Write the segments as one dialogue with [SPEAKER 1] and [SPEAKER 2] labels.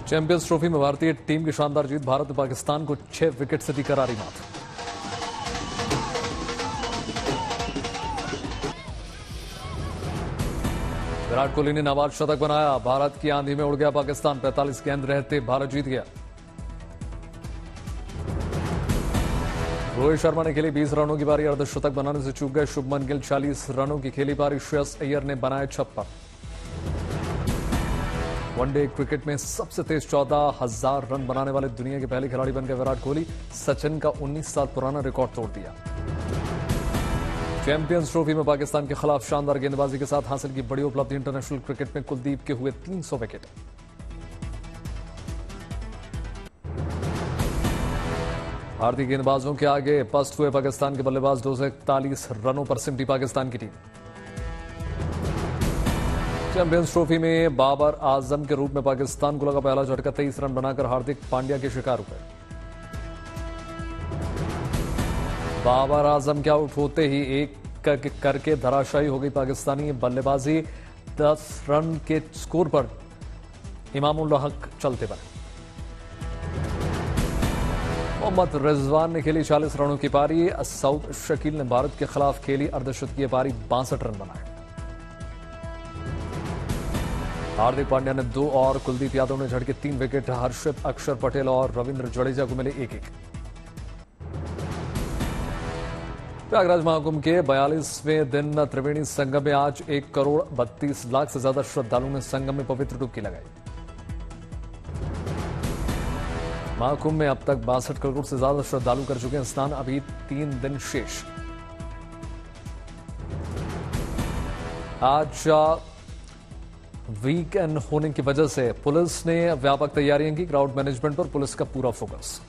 [SPEAKER 1] Champions trophy में भारतीय team की शानदार जीत। भारत ने पाकिस्तान को 6 विकेट से दी करारी मात। विराट कोहली ने नाबाद शतक बनाया। भारत की आंधी में उड़ गया पाकिस्तान। 45 गेंद रहते भारत जीत गया। रोहित शर्मा ने खेली 20 रनों की पारी। अर्धशतक बनाने से चूक गए शुभमन गिल। 40 रनों की खेली पारी। श्रेयस अय्यर ने बनाए 56। वनडे क्रिकेट में सबसे तेज 14,000 रन बनाने वाले दुनिया के पहले खिलाड़ी बन गए विराट कोहली। सचिन का 19 साल पुराना रिकॉर्ड तोड़ दिया। चैंपियंस ट्रॉफी में पाकिस्तान के खिलाफ शानदार गेंदबाजी के साथ हासिल की बड़ी उपलब्धि। इंटरनेशनल क्रिकेट में कुलदीप के हुए 300 विकेट। भारतीय गेंदबाजों के आगे पस्त हुए पाकिस्तान के बल्लेबाज। 241 रनों पर सिमटी पाकिस्तान की टीम। चैंपियंस ट्रॉफी में बाबर आजम के रूप में पाकिस्तान को लगा पहला झटका। 23 रन बनाकर हार्दिक पांड्या के शिकार हुए। बाबर आजम के आउट होते ही एक करके धराशायी हो गई पाकिस्तानी बल्लेबाजी। 10 रन के स्कोर पर इमामुल हक चलते बने। मोहम्मद रिजवान ने खेली 40 रनों की पारी। सऊद शकील ने भारत के खिलाफ खेली अर्धशतकीय पारी। 62 रन बनाए। हार्दिक पांड्या ने 2 और कुलदीप यादव ने झटके 3 विकेट। हर्षित, अक्षर पटेल और रविंद्र जडेजा को मिले 1-1। प्रयागराज महाकुंभ के 42वें दिन त्रिवेणी संगम में आज 1,32,00,000 से ज्यादा श्रद्धालुओं ने संगम में पवित्र डुबकी लगाई। महाकुंभ में अब तक 62 करोड़ से ज्यादा श्रद्धालु कर चुके हैं स्नान। अभी 3 दिन शेष। आज वीकेंड होने की वजह से पुलिस ने व्यापक तैयारियां की। क्राउड मैनेजमेंट पर पुलिस का पूरा फोकस।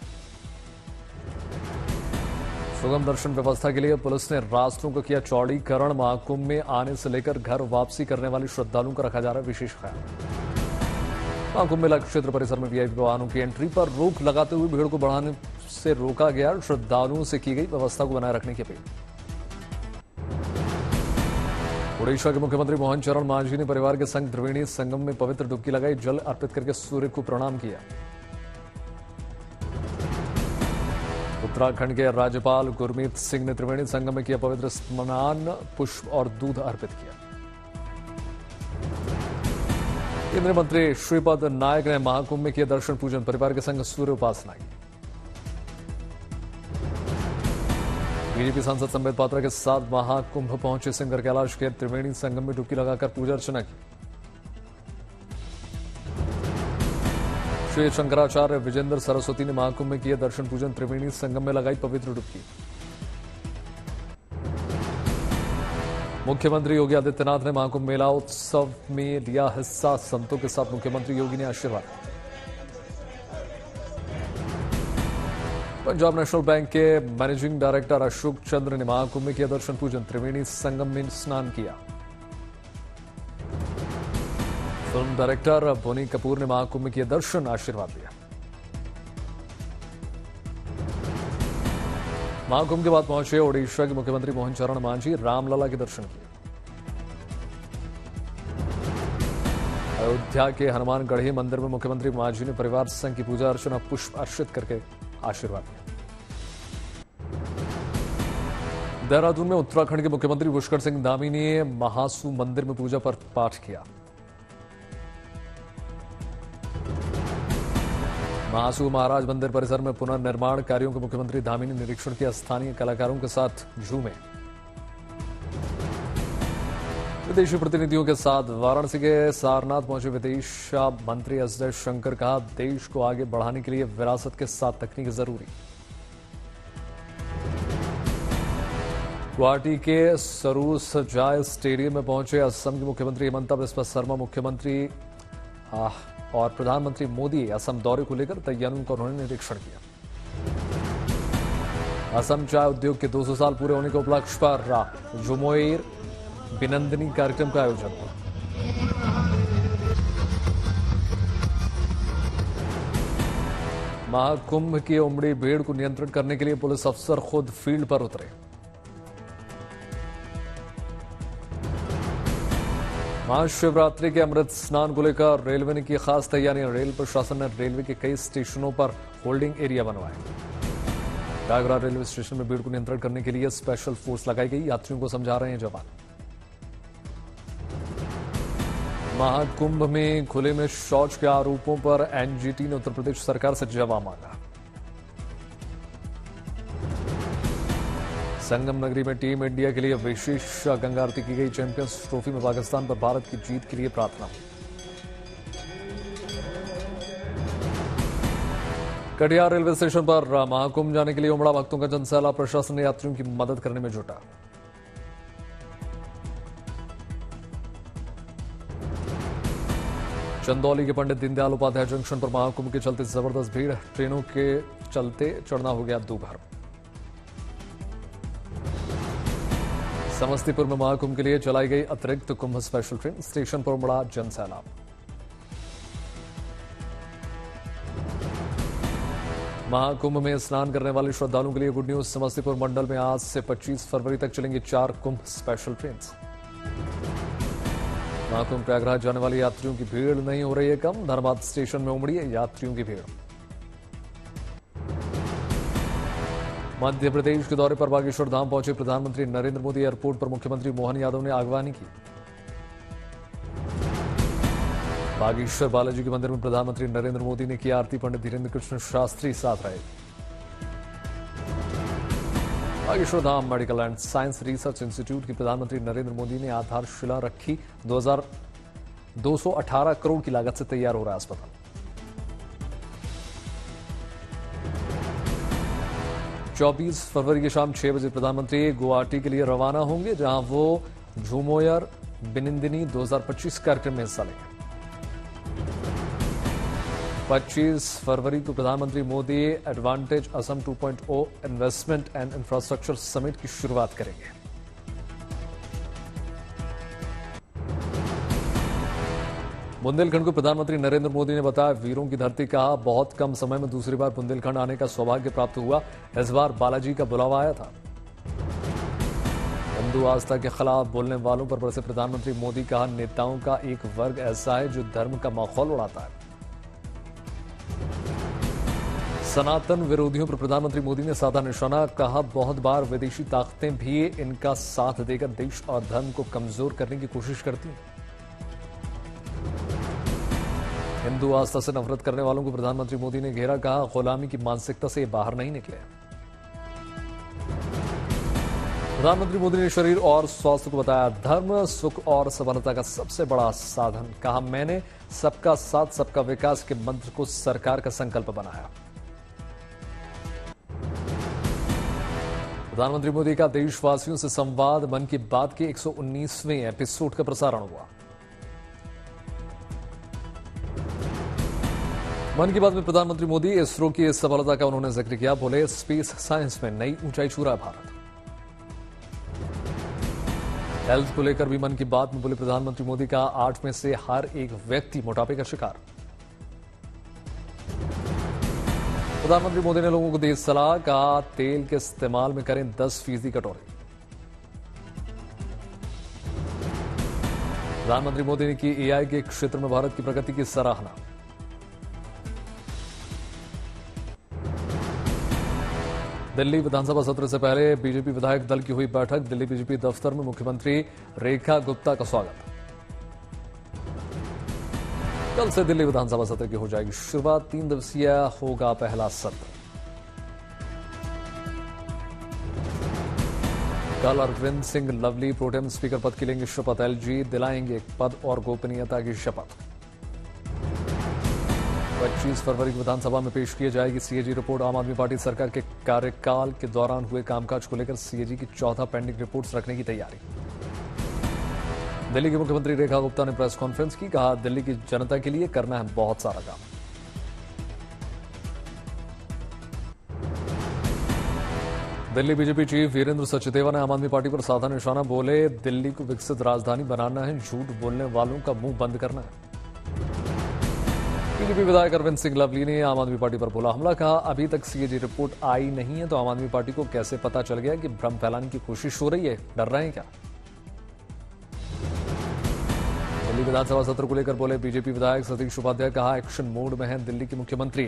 [SPEAKER 1] सुगम दर्शन व्यवस्था के लिए पुलिस ने रास्तों को किया चौड़ीकरण। महाकुंभ में आने से लेकर घर वापसी करने वाले श्रद्धालुओं का रखा जा रहा है विशेष ख्याल। महाकुंभ मेला क्षेत्र परिसर में वीआईपी वाहनों की एंट्री पर रोक लगाते हुए भीड़ को बढ़ाने से रोका गया। श्रद्धालुओं से की गई व्यवस्था को बनाए रखने की अपील। ओडिशा के मुख्यमंत्री मोहन चरण मांझी ने परिवार के संग त्रिवेणी संगम में पवित्र डुबकी लगाई। जल अर्पित करके सूर्य को प्रणाम किया। उत्तराखंड के राज्यपाल गुरमीत सिंह ने त्रिवेणी संगम में किया पवित्र स्नान। पुष्प और दूध अर्पित किया। केंद्रीय मंत्री श्रीपद नायक ने महाकुंभ में किया दर्शन पूजन। परिवार के संग सूर्य उपासना की। बीजेपी सांसद संबित पात्रा के साथ महाकुंभ पहुंचे सिंगर कैलाश खेर। त्रिवेणी संगम में डुबकी लगाकर पूजा अर्चना की। श्री शंकराचार्य विजेंद्र सरस्वती ने महाकुंभ में किया दर्शन पूजन। त्रिवेणी संगम में लगाई पवित्र डुबकी। मुख्यमंत्री योगी आदित्यनाथ ने महाकुंभ मेला उत्सव में लिया हिस्सा। संतों के साथ मुख्यमंत्री योगी ने आशीर्वाद। पंजाब नेशनल बैंक के मैनेजिंग डायरेक्टर अशोक चंद्र ने महाकुंभ में किया दर्शन पूजन। त्रिवेणी संगम में स्नान किया। फिल्म डायरेक्टर बोनी कपूर ने महाकुंभ में किया दर्शन, आशीर्वाद लिया। महाकुंभ के बाद पहुंचे ओडिशा के मुख्यमंत्री मोहन चरण मांझी। रामलला के दर्शन किए। अयोध्या के हनुमानगढ़ी मंदिर में मुख्यमंत्री मांझी ने परिवार संघ की पूजा अर्चना पुष्प अर्पित करके आशीर्वाद लिया। देहरादून में उत्तराखंड के मुख्यमंत्री पुष्कर सिंह धामी ने महासू मंदिर में पूजा पर पाठ किया। महासू महाराज मंदिर परिसर में पुनर्निर्माण कार्यों के मुख्यमंत्री धामी ने निरीक्षण किया। स्थानीय कलाकारों के साथ झूमे। विदेशी प्रतिनिधियों के साथ वाराणसी के सारनाथ पहुंचे विदेश मंत्री एस जयशंकर। कहा, देश को आगे बढ़ाने के लिए विरासत के साथ तकनीक जरूरी। गुवाहाटी के सरूसजाय स्टेडियम में पहुंचे असम के मुख्यमंत्री हिमंता बिस्वा शर्मा। मुख्यमंत्री और प्रधानमंत्री मोदी असम दौरे को लेकर तैयारियों का उन्होंने निरीक्षण किया। असम चाय उद्योग के 200 साल पूरे होने के उपलक्ष्य पर जुमोइर बिनंदनी कार्यक्रम का आयोजन हुआ। महाकुंभ की उमड़ी भीड़ को नियंत्रित करने के लिए पुलिस अफसर खुद फील्ड पर उतरे। महाशिवरात्रि के अमृत स्नान को लेकर रेलवे ने की खास तैयारियां। रेल प्रशासन ने रेलवे के कई स्टेशनों पर होल्डिंग एरिया बनवाए। डागरा रेलवे स्टेशन में भीड़ को नियंत्रण करने के लिए स्पेशल फोर्स लगाई गई। यात्रियों को समझा रहे हैं जवान। महाकुंभ में खुले में शौच के आरोपों पर एनजीटी ने उत्तर प्रदेश सरकार से जवाब मांगा। संगम नगरी में टीम इंडिया के लिए विशेष गंगा आरती की गई। चैंपियंस ट्रॉफी में पाकिस्तान पर भारत की जीत के लिए प्रार्थना। कटिहार रेलवे स्टेशन पर महाकुंभ जाने के लिए उमड़ा भक्तों का जनसैलाब। प्रशासन ने यात्रियों की मदद करने में जुटा। चंदौली के पंडित दीनदयाल उपाध्याय जंक्शन पर महाकुंभ के चलते जबरदस्त भीड़। ट्रेनों के चलते चढ़ना हो गया दूभर। समस्तीपुर में महाकुंभ के लिए चलाई गई अतिरिक्त कुंभ स्पेशल ट्रेन। स्टेशन पर उमड़ा जनसैलाब। महाकुंभ में स्नान करने वाले श्रद्धालुओं के लिए गुड न्यूज। समस्तीपुर मंडल में आज से 25 फरवरी तक चलेंगी 4 कुंभ स्पेशल ट्रेन। महाकुंभ प्रयागराज जाने वाले यात्रियों की भीड़ नहीं हो रही है कम। धनबाद स्टेशन में उमड़ी है यात्रियों की भीड़। मध्य प्रदेश के दौरे पर बागेश्वर धाम पहुंचे प्रधानमंत्री नरेंद्र मोदी। एयरपोर्ट पर मुख्यमंत्री मोहन यादव ने आगवानी की। बागेश्वर बालाजी के मंदिर में प्रधानमंत्री नरेंद्र मोदी ने की आरती। पंडित धीरेन्द्र कृष्ण शास्त्री साथ रहे। Bageshwar Dham medical and science research institute की प्रधानमंत्री नरेंद्र मोदी ने आधारशिला रखी। 218 करोड़ की लागत से तैयार हो रहा है अस्पताल। चौबीस फरवरी की शाम 6 बजे प्रधानमंत्री गुवाहाटी के लिए रवाना होंगे, जहां वो झूमोयर बिनिंदिनी 2025 कार्यक्रम में हिस्सा लेंगे। 25 फरवरी को प्रधानमंत्री Modi advantage Assam 2.0 investment and infrastructure summit की शुरुआत करेंगे। बुंदेलखंड को प्रधानमंत्री नरेंद्र मोदी ने बताया वीरों की धरती। कहा बहुत कम समय में दूसरी बार बुंदेलखंड आने का सौभाग्य प्राप्त हुआ। इस बार बालाजी का बुलावा आया था। हिंदू आस्था के खिलाफ बोलने वालों पर बरसे प्रधानमंत्री मोदी। कहा नेताओं का एक वर्ग ऐसा है जो धर्म का माहौल उड़ाता है। सनातन विरोधियों पर प्रधानमंत्री मोदी ने साधा निशाना। कहा बहुत बार विदेशी ताकतें भी इनका साथ देकर देश और धर्म को कमजोर करने की कोशिश करती हैं। हिंदू आस्था से नफरत करने वालों को प्रधानमंत्री मोदी ने घेरा। कहा गुलामी की मानसिकता से ये बाहर नहीं निकले। प्रधानमंत्री मोदी ने शरीर और स्वास्थ्य को बताया धर्म, सुख और सफलता का सबसे बड़ा साधन। कहा मैंने सबका साथ सबका विकास के मंत्र को सरकार का संकल्प बनाया। प्रधानमंत्री मोदी का देशवासियों से संवाद मन की बात के 119वें एपिसोड का प्रसारण हुआ। मन की बात में प्रधानमंत्री मोदी इसरो की इस सफलता का उन्होंने जिक्र किया। बोले स्पेस साइंस में नई ऊंचाई छू रहा है भारत। हेल्थ को लेकर भी मन की बात में बोले प्रधानमंत्री मोदी। का 8 में से हर एक व्यक्ति मोटापे का शिकार। प्रधानमंत्री मोदी ने लोगों को दी सलाह। कहा तेल के इस्तेमाल में करें 10% कटौती। प्रधानमंत्री मोदी ने की एआई के क्षेत्र में भारत की प्रगति की सराहना। दिल्ली विधानसभा सत्र से पहले बीजेपी विधायक दल की हुई बैठक। दिल्ली बीजेपी दफ्तर में मुख्यमंत्री रेखा गुप्ता का स्वागत। कल से दिल्ली विधानसभा सत्र की हो जाएगी शुरुआत। 3 दिवसीय होगा पहला सत्र। कल अरविंद सिंह लवली प्रोटेम स्पीकर पद की लेंगे शपथ। एलजी दिलाएंगे पद और गोपनीयता की शपथ। 25 फरवरी को विधानसभा में पेश की जाएगी सीएजी रिपोर्ट। आम आदमी पार्टी सरकार के कार्यकाल के दौरान हुए कामकाज को लेकर सीएजी की 14 पेंडिंग रिपोर्ट्स रखने की तैयारी। दिल्ली के मुख्यमंत्री रेखा गुप्ता ने प्रेस कॉन्फ्रेंस की। कहा दिल्ली की जनता के लिए करना है बहुत सारा काम। दिल्ली बीजेपी चीफ वीरेंद्र सचदेवा ने आम आदमी पार्टी पर साधा निशाना। बोले दिल्ली को विकसित राजधानी बनाना है, झूठ बोलने वालों का मुंह बंद करना है। बीजेपी विधायक अरविंद सिंह लवली ने आम आदमी पार्टी पर बोला हमला। कहा अभी तक सीएजी रिपोर्ट आई नहीं है तो आम आदमी पार्टी को कैसे पता चल गया कि भ्रम फैलाने की कोशिश हो रही है? डर रहे हैं क्या? विधानसभा सत्र को लेकर बोले बीजेपी विधायक सतीश उपाध्याय, कहा एक्शन मोड में है दिल्ली के मुख्यमंत्री।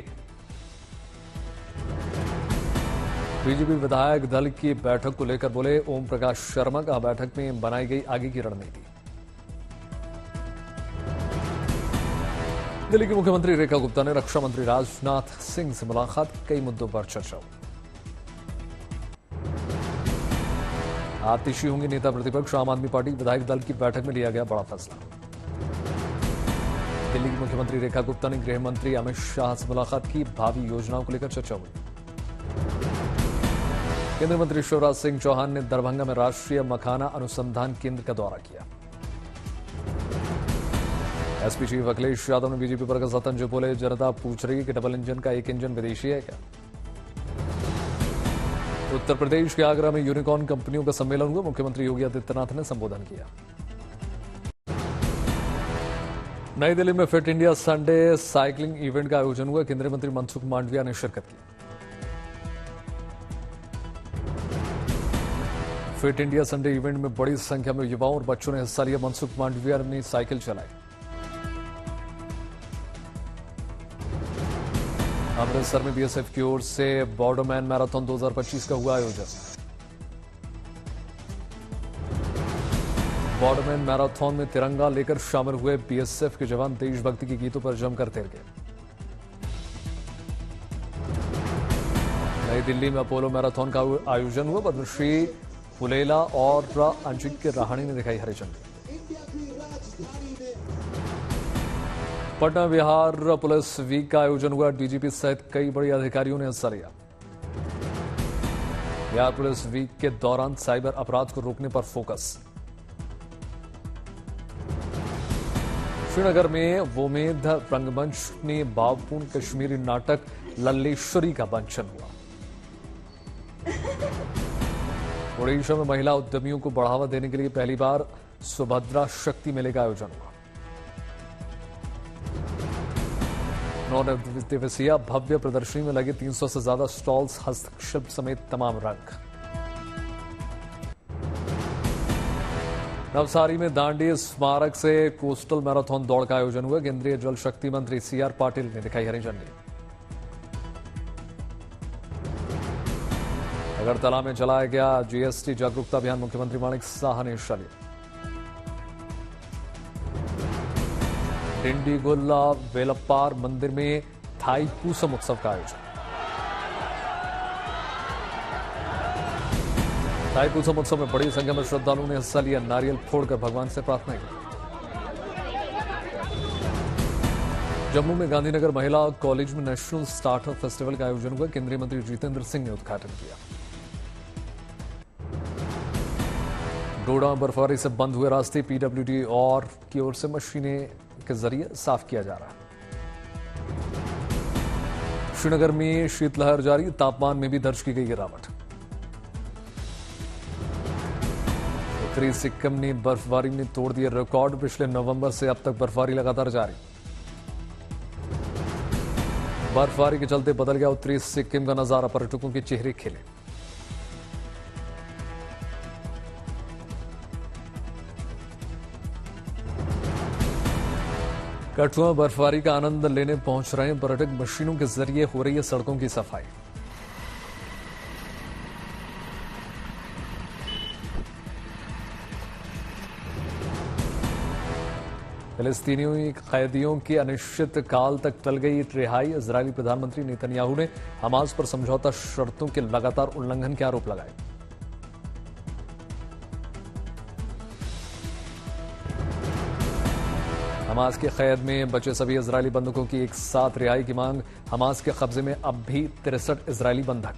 [SPEAKER 1] बीजेपी विधायक दल की बैठक को लेकर बोले ओम प्रकाश शर्मा, कहा बैठक में बनाई गई आगे की रणनीति। दिल्ली के मुख्यमंत्री रेखा गुप्ता ने रक्षा मंत्री राजनाथ सिंह से मुलाकात, कई मुद्दों पर चर्चा हुई। आतिशी होंगे नेता प्रतिपक्ष, आम आदमी पार्टी विधायक दल की बैठक में लिया गया बड़ा फैसला। दिल्ली की मुख्यमंत्री रेखा गुप्ता ने गृह मंत्री अमित शाह से मुलाकात की, भावी योजनाओं को लेकर चर्चा हुई। केंद्रीय मंत्री शिवराज सिंह चौहान ने दरभंगा में राष्ट्रीय मखाना अनुसंधान केंद्र का दौरा किया। एसपी चीफ अखिलेश यादव ने बीजेपी पर कसा तंज, बोले जनता पूछ रही है कि डबल इंजन का एक इंजन विदेशी है क्या। उत्तर प्रदेश के आगरा में यूनिकॉर्न कंपनियों का सम्मेलन हुआ, मुख्यमंत्री योगी आदित्यनाथ ने संबोधन किया। नई दिल्ली में fit India Sunday cycling event का आयोजन हुआ, केंद्रीय मंत्री मनसुख मांडविया ने शिरकत की। फिट इंडिया संडे इवेंट में बड़ी संख्या में युवाओं और बच्चों ने हिस्सा लिया, मनसुख मांडविया ने साइकिल चलाई। अमृतसर में बीएसएफ की ओर से बॉर्डरमैन मैराथन 2025 का हुआ आयोजन। बॉर्डरमैन मैराथन में तिरंगा लेकर शामिल हुए बीएसएफ के जवान देशभक्ति के गीतों पर जमकर तैर गए। नई दिल्ली में अपोलो मैराथन का आयोजन हुआ, पद्मश्री पुलेला और अंजिक्य रहाणे ने दिखाई हरी झंडी। पटना बिहार पुलिस वीक का आयोजन हुआ, डीजीपी सहित कई बड़े अधिकारियों ने हिस्सा लिया। बिहार पुलिस वीक के दौरान साइबर अपराध को रोकने पर फोकस। श्रीनगर में वोमेध रंगमंच में भावपूर्ण कश्मीरी नाटक लल्लेश्वरी का मंचन हुआ। ओडिशा में महिला उद्यमियों को बढ़ावा देने के लिए पहली बार सुभद्रा शक्ति मेले का आयोजन हुआ। 9 दिवसीय भव्य प्रदर्शनी में लगे 300 से ज्यादा स्टॉल्स, हस्तशिल्प समेत तमाम रंग। नवसारी में दांडी स्मारक से कोस्टल मैराथन दौड़ का आयोजन हुआ, केंद्रीय जल शक्ति मंत्री सीआर पाटिल ने दिखाई हरी झंडी। अगरतला में चलाया गया जीएसटी जागरूकता अभियान, मुख्यमंत्री माणिक साह ने हिस्सा लिया। डिंडीगुल्ला वेलप्पार मंदिर में थाईपूसम उत्सव का आयोजन। थाईपूसम उत्सव में बड़ी संख्या में श्रद्धालुओं ने हिस्सा लिया, नारियल फोड़कर भगवान से प्रार्थना की। जम्मू में गांधीनगर महिला कॉलेज में नेशनल स्टार्टअप फेस्टिवल का आयोजन हुआ, केंद्रीय मंत्री जितेंद्र सिंह ने उद्घाटन किया। डोडा में बर्फबारी से बंद हुए रास्ते पीडब्ल्यूडी और की ओर से मशीनें के जरिए साफ किया जा रहा है। श्रीनगर में शीतलहर जारी, तापमान में भी दर्ज की गई गिरावट। उत्तरी सिक्किम ने बर्फबारी में तोड़ दिए रिकॉर्ड, पिछले नवंबर से अब तक बर्फबारी लगातार जारी। बर्फबारी के चलते बदल गया उत्तरी सिक्किम का नजारा, पर्यटकों के चेहरे खिले। कठुआ में बर्फबारी का आनंद लेने पहुंच रहे हैं पर्यटक, मशीनों के जरिए हो रही है सड़कों की सफाई। फिलिस्तीनी कैदियों की अनिश्चित काल तक टल गई रिहाई, इजरायली प्रधानमंत्री नेतन्याहू ने हमास पर समझौता शर्तों के लगातार उल्लंघन के आरोप लगाए। हमास के कैद में बचे सभी इजरायली बंधकों की एक साथ रिहाई की मांग, हमास के कब्जे में अब भी 63 इजरायली बंधक।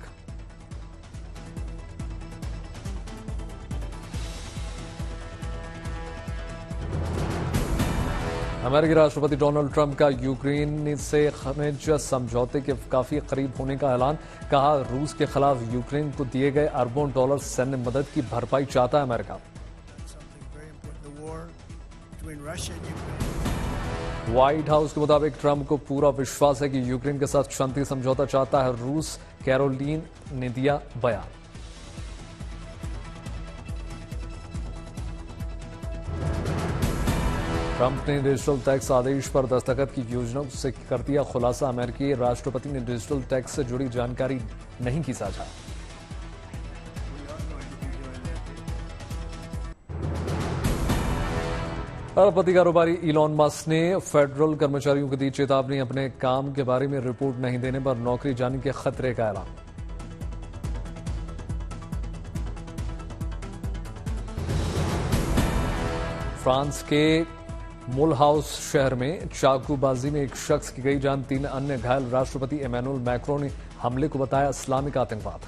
[SPEAKER 1] अमेरिकी राष्ट्रपति डोनाल्ड ट्रंप का यूक्रेन से खनिज समझौते के काफी करीब होने का ऐलान, कहा रूस के खिलाफ यूक्रेन को दिए गए अरबों डॉलर सैन्य मदद की भरपाई चाहता है अमेरिका। व्हाइट हाउस के मुताबिक ट्रंप को पूरा विश्वास है कि यूक्रेन के साथ शांति समझौता चाहता है रूस, कैरोलिन ने दिया बयान। ट्रंप ने डिजिटल टैक्स आदेश पर दस्तखत की योजना से कर दिया खुलासा। अमेरिकी राष्ट्रपति ने डिजिटल टैक्स से जुड़ी जानकारी नहीं की साझा। अरबपति कारोबारी इलॉन मस्क ने फेडरल कर्मचारियों को दी चेतावनी। अपने काम के बारे में रिपोर्ट नहीं देने पर नौकरी जाने के खतरे का ऐलान। फ्रांस के मुलहाउस शहर में चाकूबाजी में एक शख्स की गई जान, 3 अन्य घायल। राष्ट्रपति इमैनुअल मैक्रों ने हमले को बताया इस्लामिक आतंकवाद।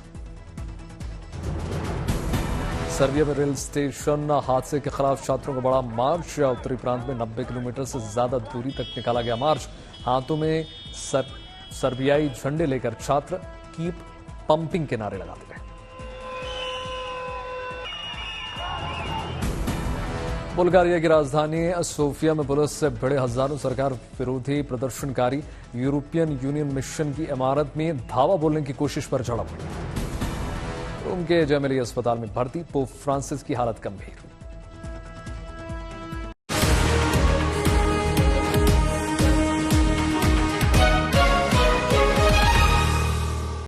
[SPEAKER 1] सर्बिया में रेल स्टेशन हादसे के खिलाफ छात्रों का बड़ा मार्च। उत्तरी प्रांत में 90 किलोमीटर से ज्यादा दूरी तक निकाला गया मार्च। हाथों में सर्बियाई झंडे लेकर छात्र कीप पंपिंग के नारे लगाते रहे। बुल्गारिया की राजधानी सोफिया में पुलिस से भिड़े हजारों सरकार विरोधी प्रदर्शनकारी। यूरोपियन यूनियन मिशन की इमारत में धावा बोलने की कोशिश पर झड़प। रोम के जेमेली अस्पताल में भर्ती पोप फ्रांसिस की हालत गंभीर।